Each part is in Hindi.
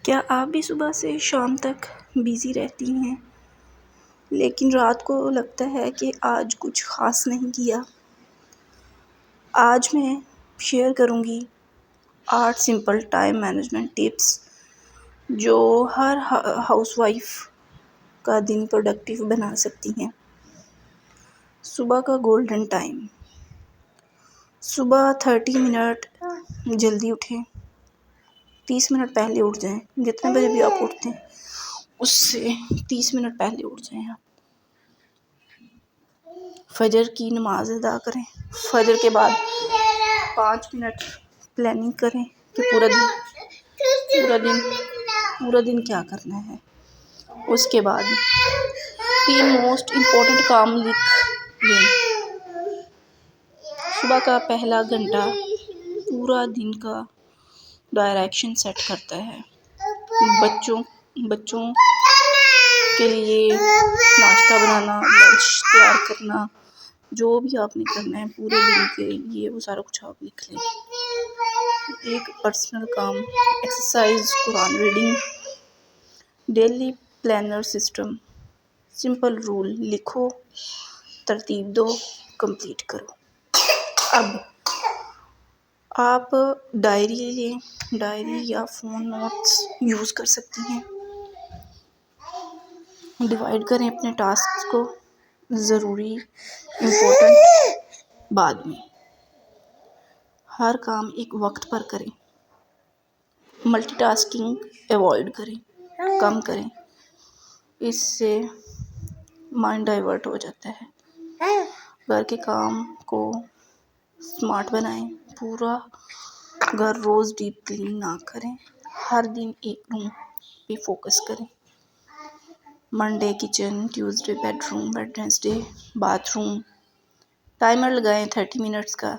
क्या आप भी सुबह से शाम तक बिज़ी रहती हैं, लेकिन रात को लगता है कि आज कुछ ख़ास नहीं किया? आज मैं शेयर करूँगी 8 सिंपल टाइम मैनेजमेंट टिप्स जो हर हाउसवाइफ़ का दिन प्रोडक्टिव बना सकती हैं। सुबह का गोल्डन टाइम। सुबह 30 मिनट जल्दी उठें। 30 मिनट पहले उठ जाएँ। जितने बजे भी आप उठते हैं उससे 30 मिनट पहले उठ जाएँ आप। फजर की नमाज़ अदा करें। फजर के बाद 5 मिनट प्लानिंग करें कि पूरा दिन क्या करना है। उसके बाद 3 मोस्ट इम्पोर्टेंट काम लिख लें। सुबह का पहला घंटा पूरा दिन का डायरेक्शन सेट करता है। बच्चों के लिए नाश्ता बनाना, लंच तैयार करना, जो भी आपने करना है पूरे दिन के लिए वो सारा कुछ आप लिख लें। एक पर्सनल काम, exercise, Quran reading, daily planner system, simple rule लिखो, तरतीब दो, कंप्लीट करो। अब आप डायरी या फ़ोन नोट्स यूज़ कर सकती हैं। डिवाइड करें अपने टास्क को, ज़रूरी, इम्पोर्टेंट बाद में। हर काम एक वक्त पर करें। मल्टीटास्किंग अवॉइड करें, कम करें। इससे माइंड डाइवर्ट हो जाता है। घर के काम को स्मार्ट बनाएं। पूरा घर रोज़ डीप क्लीन ना करें। हर दिन एक रूम पे फोकस करें। Monday kitchen, Tuesday bedroom, Wednesday bathroom. Timer लगाएं 30 मिनट्स का।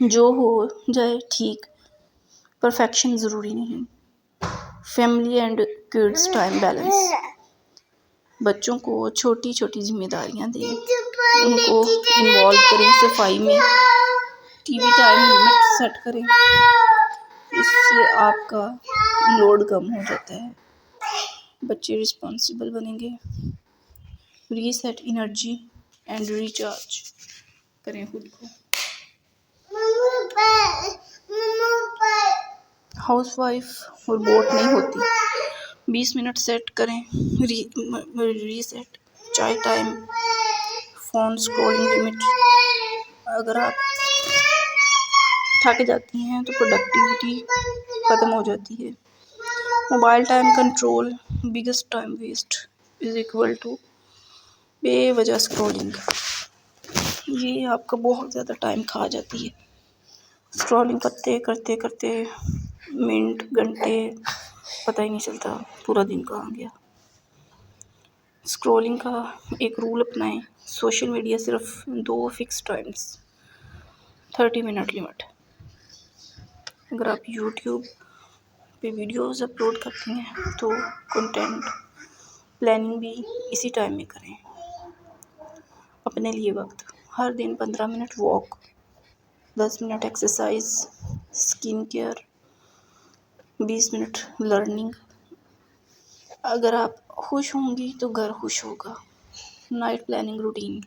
जो हो जाए ठीक, परफेक्शन ज़रूरी नहीं। Family and kids time balance. बच्चों को छोटी छोटी जिम्मेदारियां दें, उनको इन्वॉल्व करें सफाई में। टीवी टाइम लिमिट सेट करें, इससे आपका लोड कम हो जाता है। बच्चे रिस्पॉन्सिबल बनेंगे। रीसेट एनर्जी एंड रिचार्ज करें खुद को। हाउसवाइफ और बोर नहीं होती। 20 मिनट सेट करें। रीसेट, चाय टाइम, फ़ोन स्क्रॉलिंग लिमिट। अगर आप थक जाती हैं तो प्रोडक्टिविटी ख़त्म हो जाती है। Mobile time control. Biggest time waste is equal to बेवजह स्क्रॉलिंग। ये आपका बहुत ज़्यादा टाइम खा जाती है। स्क्रॉलिंग करते करते मिनट, घंटे पता ही नहीं चलता पूरा दिन कहाँ गया। स्क्रॉलिंग का एक रूल अपनाएं। सोशल मीडिया सिर्फ 2 फिक्स टाइम्स, 30 मिनट लिमिट। अगर आप यूट्यूब पे वीडियोस अपलोड करती हैं तो कंटेंट प्लानिंग भी इसी टाइम में करें। अपने लिए वक्त, हर दिन 15 minute walk, 10 minute exercise, skin care, 20 minute learning. अगर आप खुश होंगी तो घर खुश होगा। नाइट प्लानिंग रूटीन,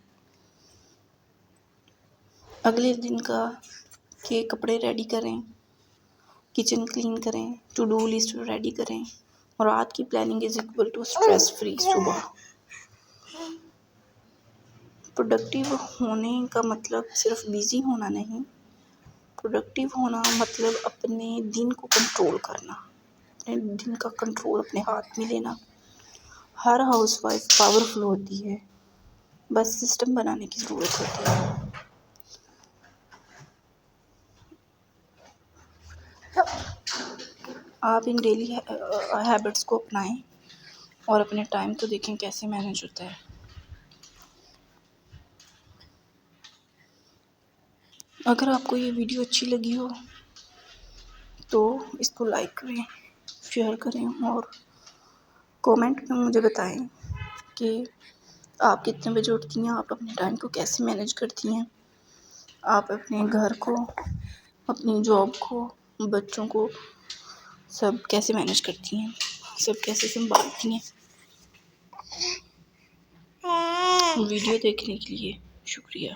अगले दिन के कपड़े रेडी करें, किचन क्लीन करें, टू डू लिस्ट रेडी करें। और रात की planning is equal to stress free सुबह। प्रोडक्टिव होने का मतलब सिर्फ बिजी होना नहीं। प्रोडक्टिव होना मतलब अपने दिन को कंट्रोल करना, अपने दिन का कंट्रोल अपने हाथ में लेना। हर हाउसवाइफ पावरफुल होती है, बस सिस्टम बनाने की ज़रूरत होती है। आप इन डेली हैबिट्स को अपनाएं और अपने टाइम को देखें कैसे मैनेज होता है। अगर आपको ये वीडियो अच्छी लगी हो तो इसको लाइक करें, शेयर करें और कमेंट में मुझे बताएं कि आप कितने बजे उठती हैं, आप अपने टाइम को कैसे मैनेज करती हैं, आप अपने घर को, अपनी जॉब को बच्चों को सब कैसे मैनेज करती हैं, सब कैसे संभालती हैं। वीडियो देखने के लिए शुक्रिया।